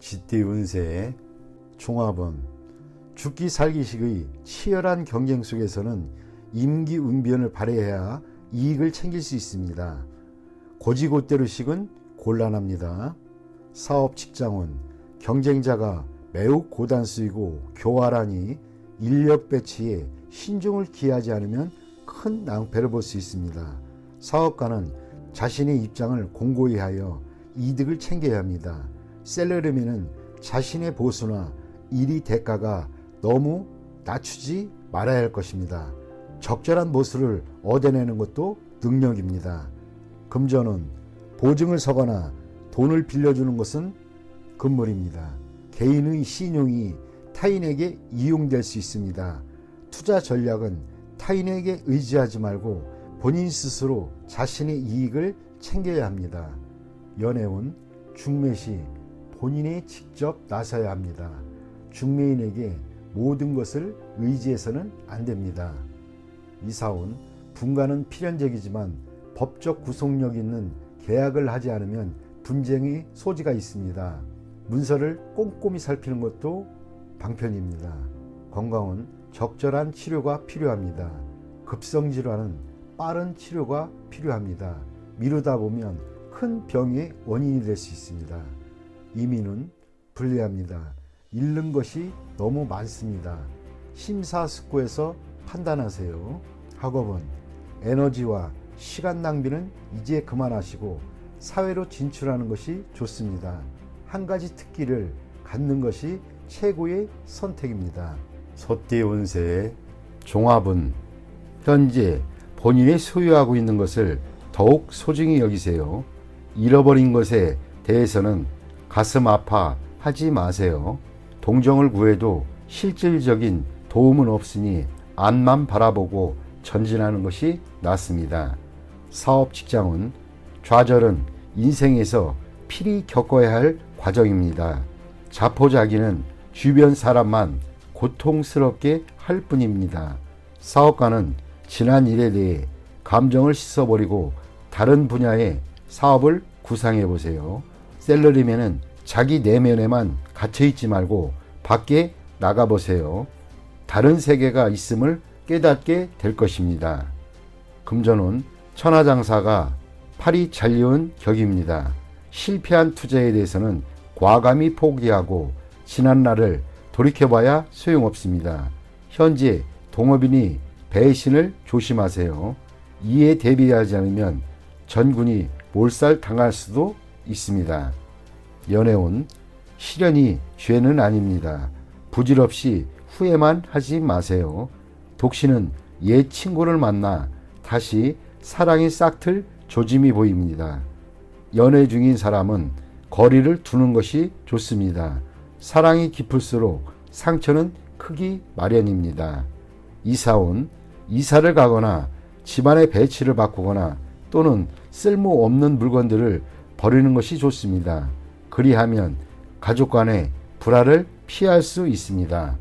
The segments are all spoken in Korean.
쥐띠 운세 종합은 죽기 살기식의 치열한 경쟁 속에서는 임기응변을 발휘해야 이익을 챙길 수 있습니다. 고지고대로식은 곤란합니다. 사업 직장은 경쟁자가 매우 고단수이고 교활하니 인력 배치에 신중을 기하지 않으면 큰 낭패를 볼 수 있습니다. 사업가는 자신의 입장을 공고히 하여 이득을 챙겨야 합니다. 셀러리맨은 자신의 보수나 일의 대가가 너무 낮추지 말아야 할 것입니다. 적절한 모수를 얻어내는 것도 능력입니다. 금전은 보증을 서거나 돈을 빌려주는 것은 금물입니다. 개인의 신용이 타인에게 이용될 수 있습니다. 투자 전략은 타인에게 의지하지 말고 본인 스스로 자신의 이익을 챙겨야 합니다. 연애운 중매시 본인이 직접 나서야 합니다. 중매인에게 모든 것을 의지해서는 안 됩니다. 이사운 분가는 필연적이지만 법적 구속력 있는 계약을 하지 않으면 분쟁의 소지가 있습니다. 문서를 꼼꼼히 살피는 것도 방편입니다. 건강은 적절한 치료가 필요합니다. 급성질환은 빠른 치료가 필요합니다. 미루다 보면 큰 병의 원인이 될 수 있습니다. 이민은 불리합니다. 잃는 것이 너무 많습니다. 심사숙고해서 판단하세요. 학업은 에너지와 시간 낭비는 이제 그만하시고 사회로 진출하는 것이 좋습니다. 한 가지 특기를 갖는 것이 최고의 선택입니다. 소띠 운세의 종합은 현재 본인이 소유하고 있는 것을 더욱 소중히 여기세요. 잃어버린 것에 대해서는 가슴 아파 하지 마세요. 동정을 구해도 실질적인 도움은 없으니 앞만 바라보고 전진하는 것이 낫습니다. 사업 직장은 좌절은 인생에서 필히 겪어야 할 과정입니다. 자포자기는 주변 사람만 고통스럽게 할 뿐입니다. 사업가는 지난 일에 대해 감정을 씻어버리고 다른 분야의 사업을 구상해 보세요. 셀러리맨은 자기 내면에만 갇혀있지 말고 밖에 나가보세요. 다른 세계가 있음을 깨닫게 될 것입니다. 금전운 천하장사가 팔이 잘리운 격입니다. 실패한 투자에 대해서는 과감히 포기하고 지난 날을 돌이켜봐야 소용없습니다. 현재 동업인이 배신을 조심하세요. 이에 대비하지 않으면 전군이 몰살당할 수도 있습니다. 연애운 시련이 죄는 아닙니다. 부질없이 후회만 하지 마세요. 독신은 옛 친구를 만나 다시 사랑이 싹틀 조짐이 보입니다. 연애 중인 사람은 거리를 두는 것이 좋습니다. 사랑이 깊을수록 상처는 크기 마련입니다. 이사운 이사를 가거나 집안의 배치를 바꾸거나 또는 쓸모없는 물건들을 버리는 것이 좋습니다. 그리하면 가족 간의 불화를 피할 수 있습니다.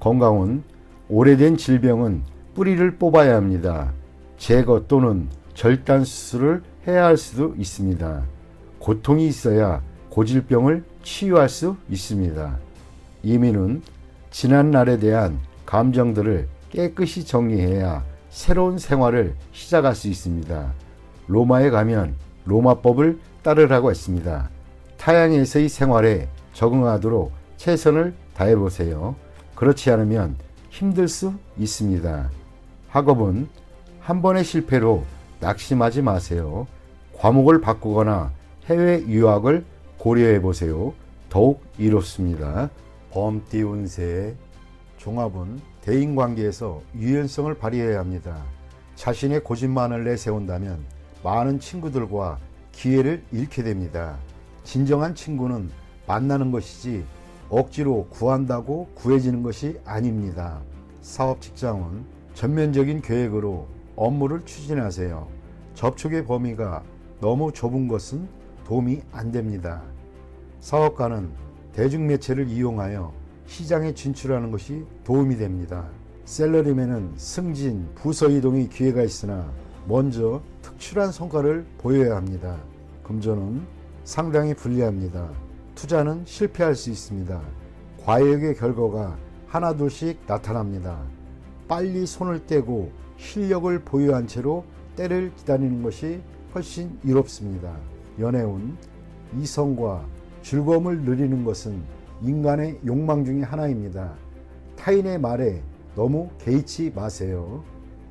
건강은 오래된 질병은 뿌리를 뽑아야 합니다. 제거 또는 절단 수술을 해야 할 수도 있습니다. 고통이 있어야 고질병을 치유할 수 있습니다. 이민은 지난 날에 대한 감정들을 깨끗이 정리해야 새로운 생활을 시작할 수 있습니다. 로마에 가면 로마법을 따르라고 했습니다. 타양에서의 생활에 적응하도록 최선을 다해보세요. 그렇지 않으면 힘들 수 있습니다. 학업은 한 번의 실패로 낙심하지 마세요. 과목을 바꾸거나 해외 유학을 고려해보세요. 더욱 이롭습니다. 범띠 운세의 종합은 대인관계에서 유연성을 발휘해야 합니다. 자신의 고집만을 내세운다면 많은 친구들과 기회를 잃게 됩니다. 진정한 친구는 만나는 것이지 억지로 구한다고 구해지는 것이 아닙니다. 사업 직장은 전면적인 계획으로 업무를 추진하세요. 접촉의 범위가 너무 좁은 것은 도움이 안 됩니다. 사업가는 대중매체를 이용하여 시장에 진출하는 것이 도움이 됩니다. 셀러리맨은 승진, 부서 이동의 기회가 있으나 먼저 특출한 성과를 보여야 합니다. 금전은 상당히 불리합니다. 투자는 실패할 수 있습니다. 과욕의 결과가 하나둘씩 나타납니다. 빨리 손을 떼고 실력을 보유한 채로 때를 기다리는 것이 훨씬 이롭습니다. 연애운, 이성과 즐거움을 누리는 것은 인간의 욕망 중에 하나입니다. 타인의 말에 너무 개의치 마세요.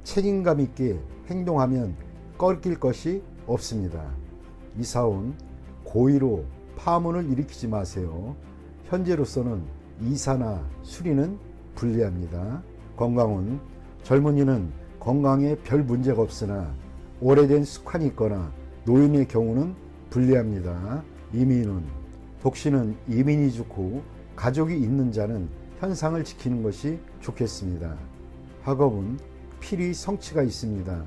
책임감 있게 행동하면 꺾일 것이 없습니다. 이사운, 고의로 파문을 일으키지 마세요. 현재로서는 이사나 수리는 불리합니다. 건강운, 젊은이는 건강에 별 문제가 없으나 오래된 습관이 있거나 노인의 경우는 불리합니다. 이민운, 독신은 이민이 좋고 가족이 있는 자는 현상을 지키는 것이 좋겠습니다. 학업은 필히 성취가 있습니다.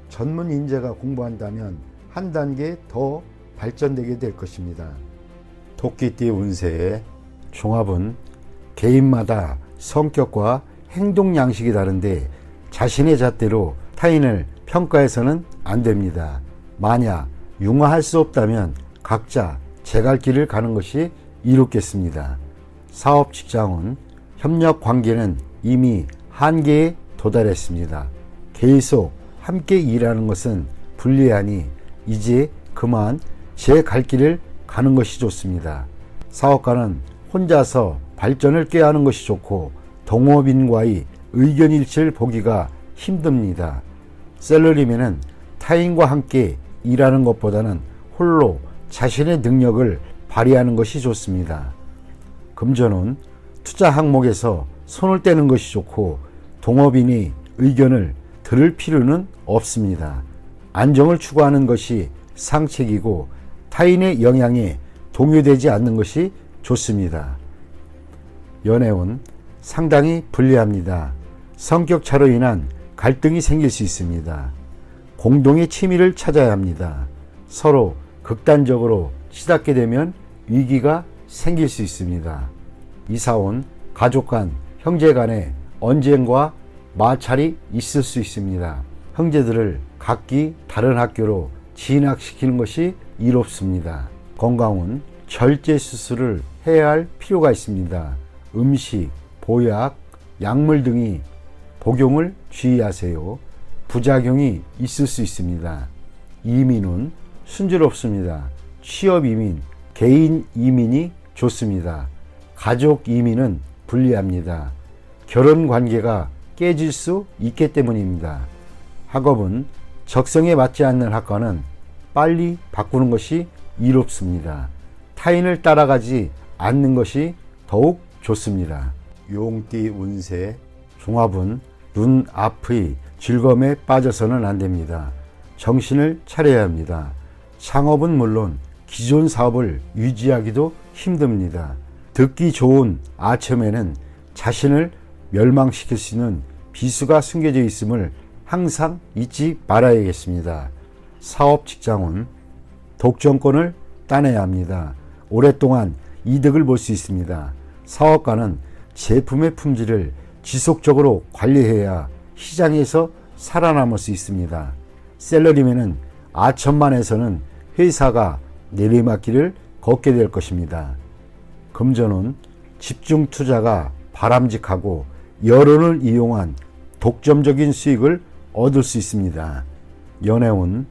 전문 인재가 공부한다면 한 단계 더 발전되게 될 것입니다. 토끼띠 운세의 종합은 개인마다 성격과 행동 양식이 다른데 자신의 잣대로 타인을 평가해서는 안 됩니다. 만약 융화할 수 없다면 각자 제 갈 길을 가는 것이 이롭겠습니다. 사업 직장은 협력 관계는 이미 한계에 도달했습니다. 계속 함께 일하는 것은 불리하니 이제 그만 제 갈 길을 가는 것이 좋습니다. 사업가는 혼자서 발전을 꾀하는 것이 좋고 동업인과의 의견 일치를 보기가 힘듭니다. 셀러리맨은 타인과 함께 일하는 것보다는 홀로 자신의 능력을 발휘하는 것이 좋습니다. 금전은 투자 항목에서 손을 떼는 것이 좋고 동업인의 의견을 들을 필요는 없습니다. 안정을 추구하는 것이 상책이고 타인의 영향에 동요되지 않는 것이 좋습니다. 연애운 상당히 불리합니다. 성격 차로 인한 갈등이 생길 수 있습니다. 공동의 취미를 찾아야 합니다. 서로 극단적으로 치닫게 되면 위기가 생길 수 있습니다. 이사온 가족 간, 형제 간의 언쟁과 마찰이 있을 수 있습니다. 형제들을 각기 다른 학교로 진학시키는 것이 이롭습니다. 건강은 절제 수술을 해야 할 필요가 있습니다. 음식, 보약, 약물 등이 복용을 주의하세요. 부작용이 있을 수 있습니다. 이민은 순조롭습니다. 취업 이민, 개인 이민이 좋습니다. 가족 이민은 불리합니다. 결혼 관계가 깨질 수 있기 때문입니다. 학업은 적성에 맞지 않는 학과는 빨리 바꾸는 것이 이롭습니다. 타인을 따라가지 않는 것이 더욱 좋습니다. 용띠 운세 종합은 눈 앞의 즐거움에 빠져서는 안 됩니다. 정신을 차려야 합니다. 창업은 물론 기존 사업을 유지하기도 힘듭니다. 듣기 좋은 아첨에는 자신을 멸망시킬 수 있는 비수가 숨겨져 있음을 항상 잊지 말아야겠습니다. 사업 직장은 독점권을 따내야 합니다. 오랫동안 이득을 볼 수 있습니다. 사업가는 제품의 품질을 지속적으로 관리해야 시장에서 살아남을 수 있습니다. 셀러리맨은 아첨만해서는 회사가 내리막길을 걷게 될 것입니다. 금전은 집중 투자가 바람직하고 여론을 이용한 독점적인 수익을 얻을 수 있습니다. 연애운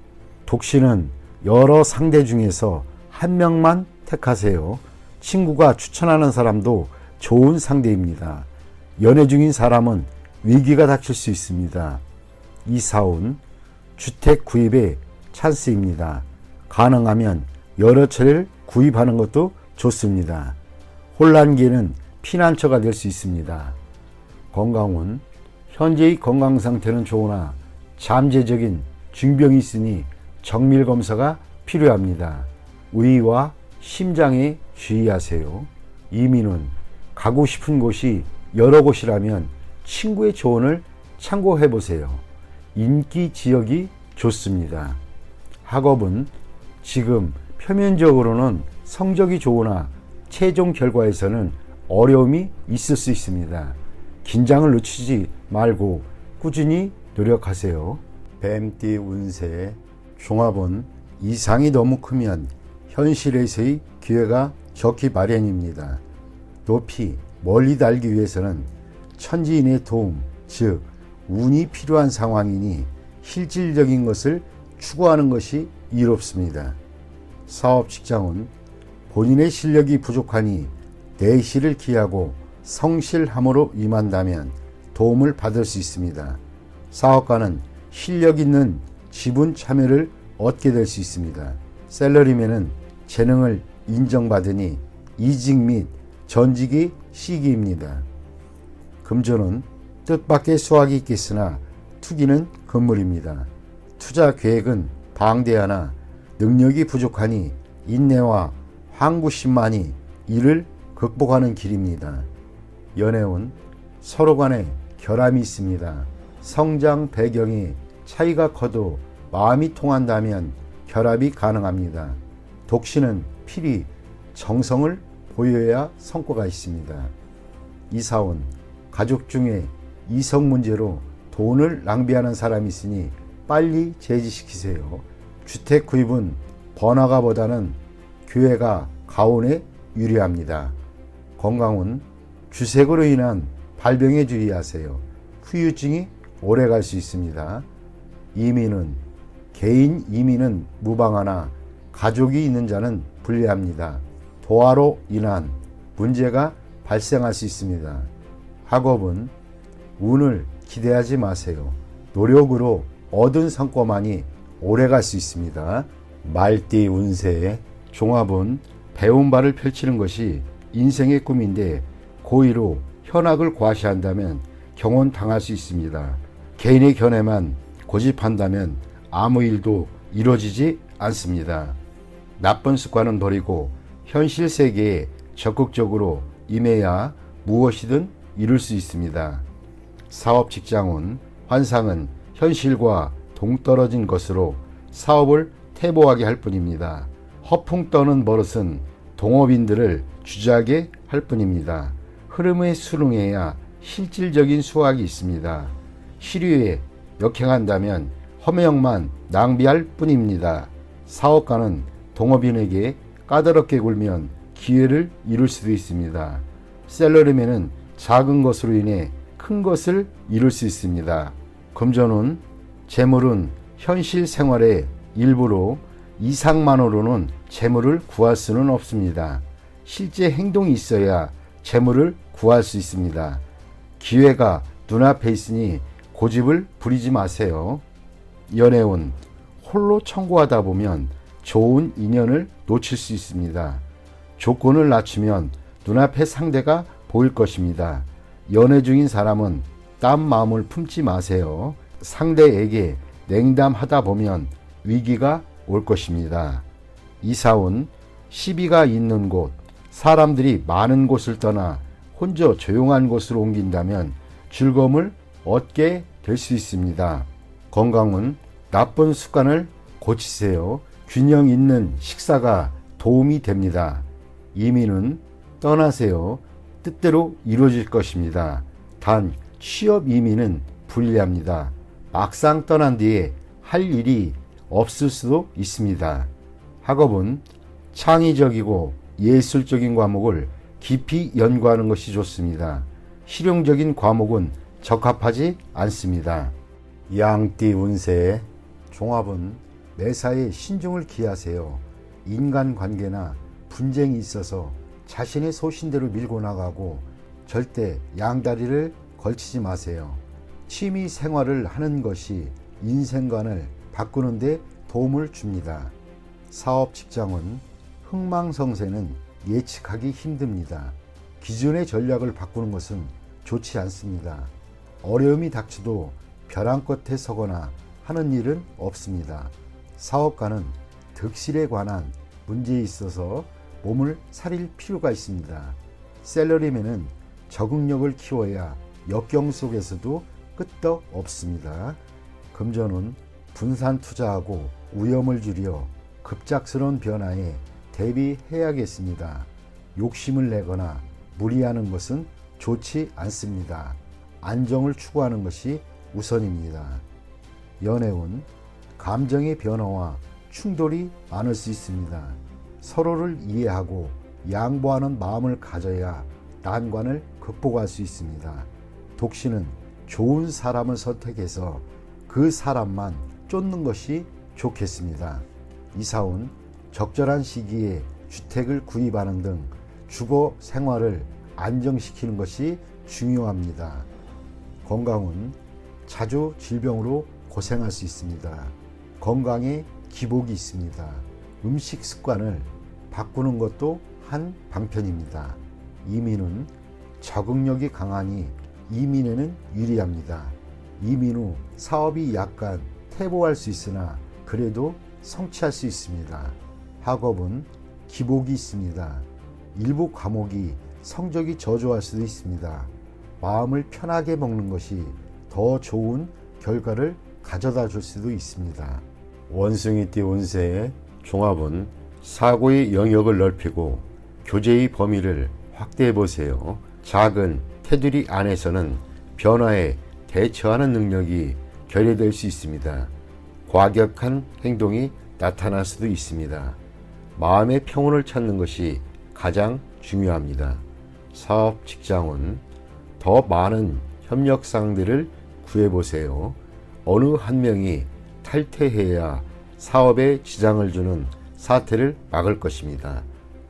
독신은 여러 상대 중에서 한 명만 택하세요. 친구가 추천하는 사람도 좋은 상대입니다. 연애 중인 사람은 위기가 닥칠 수 있습니다. 이사운 주택 구입의 찬스입니다. 가능하면 여러 채를 구입하는 것도 좋습니다. 혼란기에는 피난처가 될 수 있습니다. 건강운 현재의 건강 상태는 좋으나 잠재적인 중병이 있으니 정밀 검사가 필요합니다. 의와 심장에 주의하세요. 이민은 가고 싶은 곳이 여러 곳이라면 친구의 조언을 참고해 보세요. 인기 지역이 좋습니다. 학업은 지금 표면적으로는 성적이 좋으나 최종 결과에서는 어려움이 있을 수 있습니다. 긴장을 늦추지 말고 꾸준히 노력하세요. 뱀띠 운세 종합은 이상이 너무 크면 현실에서의 기회가 좋기 마련입니다. 높이 멀리 달기 위해서는 천지인의 도움, 즉 운이 필요한 상황이니 실질적인 것을 추구하는 것이 이롭습니다. 사업 직장은 본인의 실력이 부족하니 내실을 기하고 성실함으로 임한다면 도움을 받을 수 있습니다. 사업가는 실력 있는 지분 참여를 얻게 될 수 있습니다. 셀러리맨은 재능을 인정받으니 이직 및 전직이 시기입니다. 금전은 뜻밖의 수확이 있겠으나 투기는 금물입니다. 투자 계획은 방대하나 능력이 부족하니 인내와 항구심만이 이를 극복하는 길입니다. 연애운 서로 간에 결함이 있습니다. 성장 배경이 차이가 커도 마음이 통한다면 결합이 가능합니다. 독신은 필히 정성을 보여야 성과가 있습니다. 이사원, 가족 중에 이성 문제로 돈을 낭비하는 사람이 있으니 빨리 제지시키세요. 주택 구입은 번화가보다는 교회가 가온에 유리합니다. 건강은 주색으로 인한 발병에 주의하세요. 후유증이 오래 갈 수 있습니다. 이민은 개인 이민은 무방하나 가족이 있는 자는 불리합니다. 도화로 인한 문제가 발생할 수 있습니다. 학업은 운을 기대하지 마세요. 노력으로 얻은 성과만이 오래 갈 수 있습니다. 말띠 운세의 종합은 배운 바를 펼치는 것이 인생의 꿈인데 고의로 현학을 과시한다면 경혼당할 수 있습니다. 개인의 견해만 고집한다면 아무 일도 이루어지지 않습니다. 나쁜 습관은 버리고 현실 세계에 적극적으로 임해야 무엇이든 이룰 수 있습니다. 사업 직장운 환상은 현실과 동떨어진 것으로 사업을 태보하게 할 뿐입니다. 허풍 떠는 버릇은 동업인들을 주저하게 할 뿐입니다. 흐름에 순응해야 실질적인 수확이 있습니다. 시류에 역행한다면 허명만 낭비할 뿐입니다. 사업가는 동업인에게 까다롭게 굴면 기회를 잃을 수도 있습니다. 셀러리맨은 작은 것으로 인해 큰 것을 이룰 수 있습니다. 금전운 재물은 현실 생활의 일부로 이상만으로는 재물을 구할 수는 없습니다. 실제 행동이 있어야 재물을 구할 수 있습니다. 기회가 눈앞에 있으니 고집을 부리지 마세요. 연애운 홀로 청구하다 보면 좋은 인연을 놓칠 수 있습니다. 조건을 낮추면 눈앞에 상대가 보일 것입니다. 연애 중인 사람은 딴 마음을 품지 마세요. 상대에게 냉담하다 보면 위기가 올 것입니다. 이사운 시비가 있는 곳, 사람들이 많은 곳을 떠나 혼자 조용한 곳으로 옮긴다면 즐거움을 얻게 될 수 있습니다. 건강은 나쁜 습관을 고치세요. 균형 있는 식사가 도움이 됩니다. 이민은 떠나세요. 뜻대로 이루어질 것입니다. 단 취업 이민은 불리합니다. 막상 떠난 뒤에 할 일이 없을 수도 있습니다. 학업은 창의적이고 예술적인 과목을 깊이 연구하는 것이 좋습니다. 실용적인 과목은 적합하지 않습니다. 양띠 운세의 종합은 매사에 신중을 기하세요. 인간관계나 분쟁이 있어서 자신의 소신대로 밀고 나가고 절대 양다리를 걸치지 마세요. 취미 생활을 하는 것이 인생관을 바꾸는 데 도움을 줍니다. 사업 직장은 흥망성쇠는 예측하기 힘듭니다. 기존의 전략을 바꾸는 것은 좋지 않습니다. 어려움이 닥쳐도 벼랑 끝에 서거나 하는 일은 없습니다. 사업가는 득실에 관한 문제에 있어서 몸을 사릴 필요가 있습니다. 셀러리맨은 적응력을 키워야 역경 속에서도 끄떡 없습니다. 금전은 분산 투자하고 위험을 줄여 급작스러운 변화에 대비해야겠습니다. 욕심을 내거나 무리하는 것은 좋지 않습니다. 안정을 추구하는 것이 우선입니다. 연애운 감정의 변화와 충돌이 많을 수 있습니다. 서로를 이해하고 양보하는 마음을 가져야 난관을 극복할 수 있습니다. 독신은 좋은 사람을 선택해서 그 사람만 쫓는 것이 좋겠습니다. 이사온 적절한 시기에 주택을 구입하는 등 주거 생활을 안정시키는 것이 중요합니다. 건강은 자주 질병으로 고생할 수 있습니다. 건강에 기복이 있습니다. 음식 습관을 바꾸는 것도 한 방편입니다. 이민은 적응력이 강하니 이민에는 유리합니다. 이민 후 사업이 약간 퇴보할 수 있으나 그래도 성취할 수 있습니다. 학업은 기복이 있습니다. 일부 과목이 성적이 저조할 수도 있습니다. 마음을 편하게 먹는 것이 더 좋은 결과를 가져다 줄 수도 있습니다. 원숭이띠 운세의 종합은 사고의 영역을 넓히고 교제의 범위를 확대해 보세요. 작은 테두리 안에서는 변화에 대처하는 능력이 결여될 수 있습니다. 과격한 행동이 나타날 수도 있습니다. 마음의 평온을 찾는 것이 가장 중요합니다. 사업 직장은 더 많은 협력상대를 구해보세요. 어느 한 명이 탈퇴해야 사업에 지장을 주는 사태를 막을 것입니다.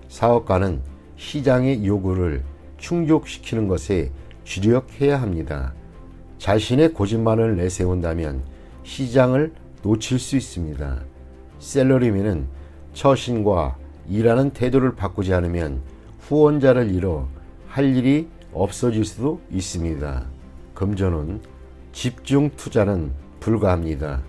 사업가는 시장의 요구를 충족시키는 것에 주력해야 합니다. 자신의 고집만을 내세운다면 시장을 놓칠 수 있습니다. 셀러리맨은 처신과 일하는 태도를 바꾸지 않으면 후원자를 잃어 할 일이 없어질 수도 있습니다. 금전은 집중 투자는 불가합니다.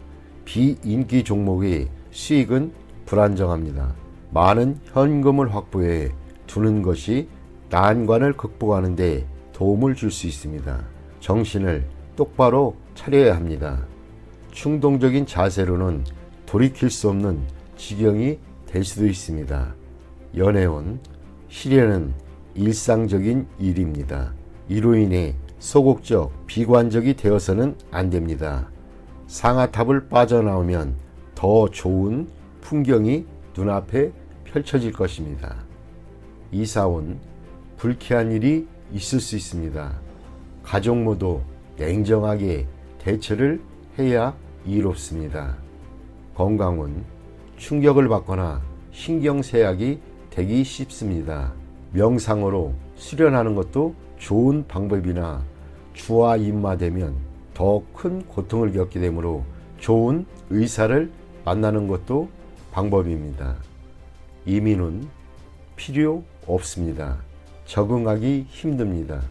비인기 종목의 수익은 불안정합니다. 많은 현금을 확보해 두는 것이 난관을 극복하는 데 도움을 줄 수 있습니다. 정신을 똑바로 차려야 합니다. 충동적인 자세로는 돌이킬 수 없는 지경이 될 수도 있습니다. 연애운 시련은 일상적인 일입니다. 이로 인해 소극적, 비관적이 되어서는 안 됩니다. 상아탑을 빠져나오면 더 좋은 풍경이 눈앞에 펼쳐질 것입니다. 이사온 불쾌한 일이 있을 수 있습니다. 가족 모두 냉정하게 대처를 해야 이롭습니다. 건강은 충격을 받거나 신경쇠약이 되기 쉽습니다. 명상으로 수련하는 것도 좋은 방법이나 주와 입마되면 더 큰 고통을 겪게 되므로 좋은 의사를 만나는 것도 방법입니다. 이민은 필요 없습니다. 적응하기 힘듭니다.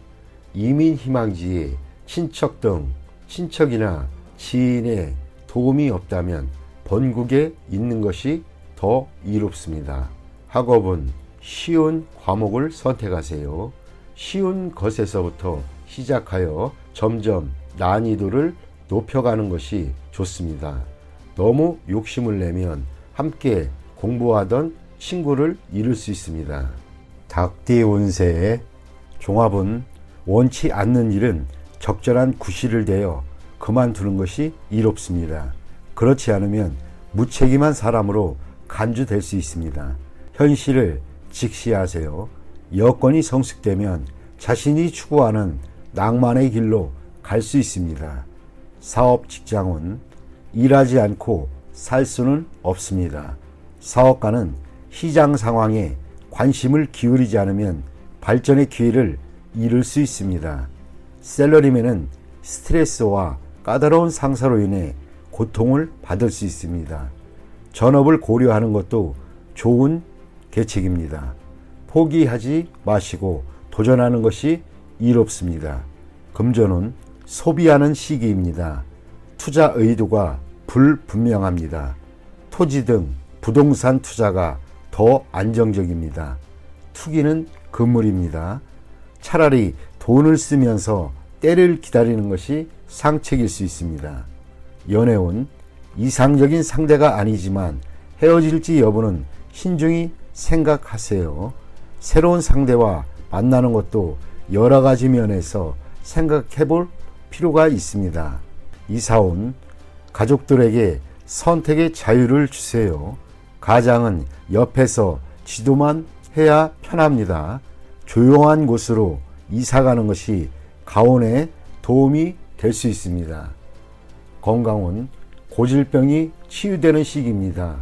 이민 희망지에 친척 등 친척이나 지인의 도움이 없다면 본국에 있는 것이 더 이롭습니다. 학업은 쉬운 과목을 선택하세요. 쉬운 것에서부터 시작하여 점점 난이도를 높여가는 것이 좋습니다. 너무 욕심을 내면 함께 공부하던 친구를 잃을 수 있습니다. 닭띠 운세의 종합은 원치 않는 일은 적절한 구실을 대어 그만두는 것이 이롭습니다. 그렇지 않으면 무책임한 사람으로 간주될 수 있습니다. 현실을 직시하세요. 여건이 성숙되면 자신이 추구하는 낭만의 길로 갈 수 있습니다. 사업 직장은 일하지 않고 살 수는 없습니다. 사업가는 시장 상황에 관심을 기울이지 않으면 발전의 기회를 잃을 수 있습니다. 셀러리맨은 스트레스와 까다로운 상사로 인해 고통을 받을 수 있습니다. 전업을 고려하는 것도 좋은 계책입니다. 포기하지 마시고 도전하는 것이 이롭습니다. 금전은 소비하는 시기입니다. 투자 의도가 불분명합니다. 토지 등 부동산 투자가 더 안정적입니다. 투기는 금물입니다. 차라리 돈을 쓰면서 때를 기다리는 것이 상책일 수 있습니다. 연애운 이상적인 상대가 아니지만 헤어질지 여부는 신중히 생각하세요. 새로운 상대와 만나는 것도 여러 가지 면에서 생각해 볼 필요가 있습니다. 이사온 가족들에게 선택의 자유를 주세요. 가장은 옆에서 지도만 해야 편합니다. 조용한 곳으로 이사 가는 것이 가온에 도움이 될 수 있습니다. 건강은 고질병이 치유되는 시기입니다.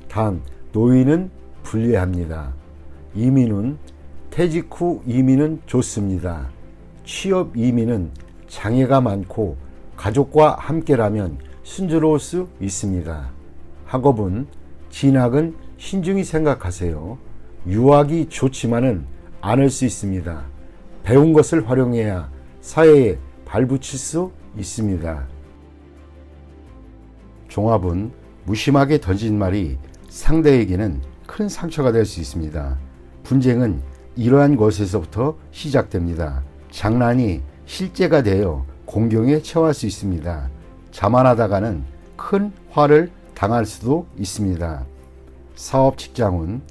단 노인은 불리합니다. 이민은 퇴직 후 이민은 좋습니다. 취업 이민은 장애가 많고 가족과 함께라면 순조로울 수 있습니다. 학업은 진학은 신중히 생각하세요. 유학이 좋지만은 않을 수 있습니다. 배운 것을 활용해야 사회에 발붙일 수 있습니다. 종합은 무심하게 던진 말이 상대에게는 큰 상처가 될 수 있습니다. 분쟁은 이러한 것에서부터 시작됩니다. 장난이 실제가 되어 공경에 처할 수 있습니다. 자만하다가는 큰 화를 당할 수도 있습니다. 사업 직장은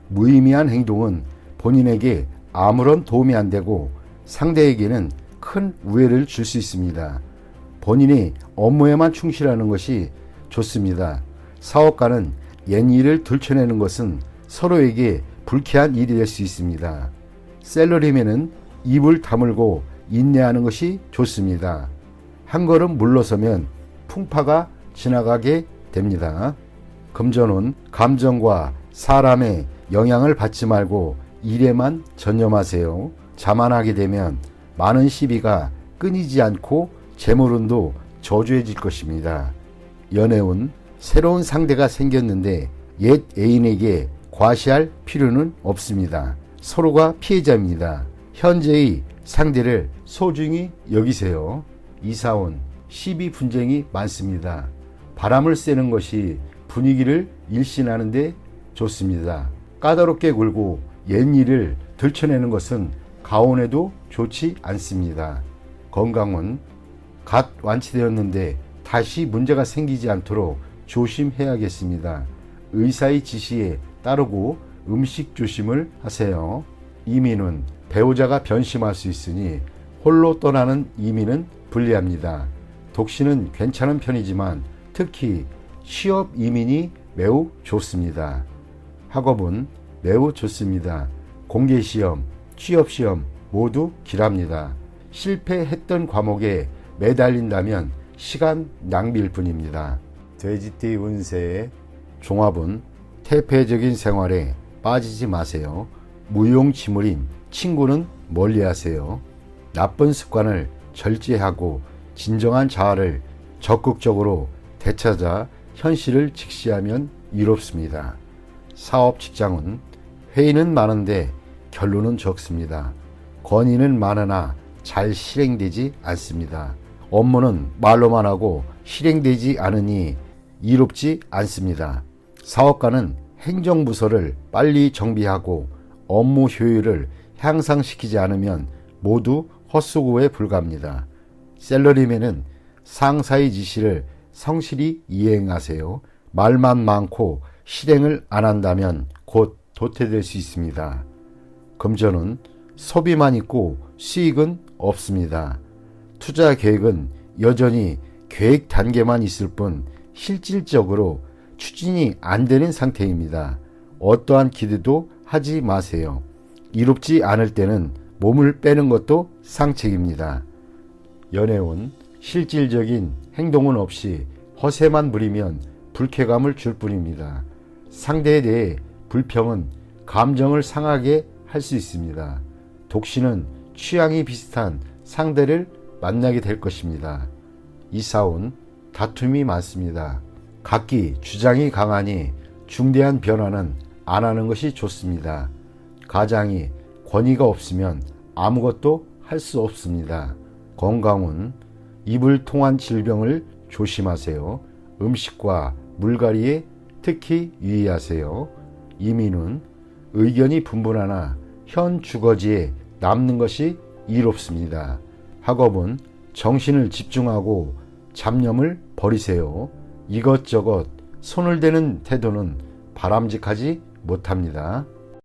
무의미한 행동은 본인에게 아무런 도움이 안 되고 상대에게는 큰 우애를 줄 수 있습니다. 본인이 업무에만 충실하는 것이 좋습니다. 사업가는 옛 일을 들춰내는 것은 서로에게 불쾌한 일이 될 수 있습니다. 셀러리맨은 입을 다물고 인내하는 것이 좋습니다. 한 걸음 물러서면 풍파가 지나가게 됩니다. 금전은 감정과 사람의 영향을 받지 말고 일에만 전념하세요. 자만하게 되면 많은 시비가 끊이지 않고 재물운도 저조해질 것입니다. 연애운 새로운 상대가 생겼는데 옛 애인에게 과시할 필요는 없습니다. 서로가 피해자입니다. 현재의 상대를 소중히 여기세요. 이사온 시비 분쟁이 많습니다. 바람을 쐬는 것이 분위기를 일신하는 데 좋습니다. 까다롭게 굴고 옛 일을 들춰내는 것은 가온에도 좋지 않습니다. 건강은 갓 완치되었는데 다시 문제가 생기지 않도록 조심해야겠습니다. 의사의 지시에 따르고 음식 조심을 하세요. 이민은 배우자가 변심할 수 있으니 홀로 떠나는 이민은 불리합니다. 독신은 괜찮은 편이지만 특히 취업 이민이 매우 좋습니다. 학업은 매우 좋습니다. 공개시험, 취업시험 모두 길합니다. 실패했던 과목에 매달린다면 시간 낭비일 뿐입니다. 돼지띠 운세의 종합은 태폐적인 생활에 빠지지 마세요. 무용지물인 친구는 멀리하세요. 나쁜 습관을 절제하고 진정한 자아를 적극적으로 되찾아 현실을 직시하면 이롭습니다. 사업 직장은 회의는 많은데 결론은 적습니다. 건의는 많으나 잘 실행되지 않습니다. 업무는 말로만 하고 실행되지 않으니 이롭지 않습니다. 사업가는 행정부서를 빨리 정비하고 업무 효율을 향상시키지 않으면 모두 헛수고에 불과합니다. 셀러리맨은 상사의 지시를 성실히 이행하세요. 말만 많고 실행을 안 한다면 곧 도태될 수 있습니다. 금전은 소비만 있고 수익은 없습니다. 투자 계획은 여전히 계획 단계만 있을 뿐 실질적으로 추진이 안 되는 상태입니다. 어떠한 기대도 하지 마세요. 이롭지 않을 때는 몸을 빼는 것도 상책입니다. 연애운 실질적인 행동은 없이 허세만 부리면 불쾌감을 줄 뿐입니다. 상대에 대해 불평은 감정을 상하게 할 수 있습니다. 독신은 취향이 비슷한 상대를 만나게 될 것입니다. 이사온 다툼이 많습니다. 각기 주장이 강하니 중대한 변화는 안 하는 것이 좋습니다. 가장이 권위가 없으면 아무것도 할 수 없습니다. 건강은 입을 통한 질병을 조심하세요. 음식과 물갈이에 특히 유의하세요. 이민은 의견이 분분하나 현 주거지에 남는 것이 이롭습니다. 학업은 정신을 집중하고 잡념을 버리세요. 이것저것 손을 대는 태도는 바람직하지 못합니다.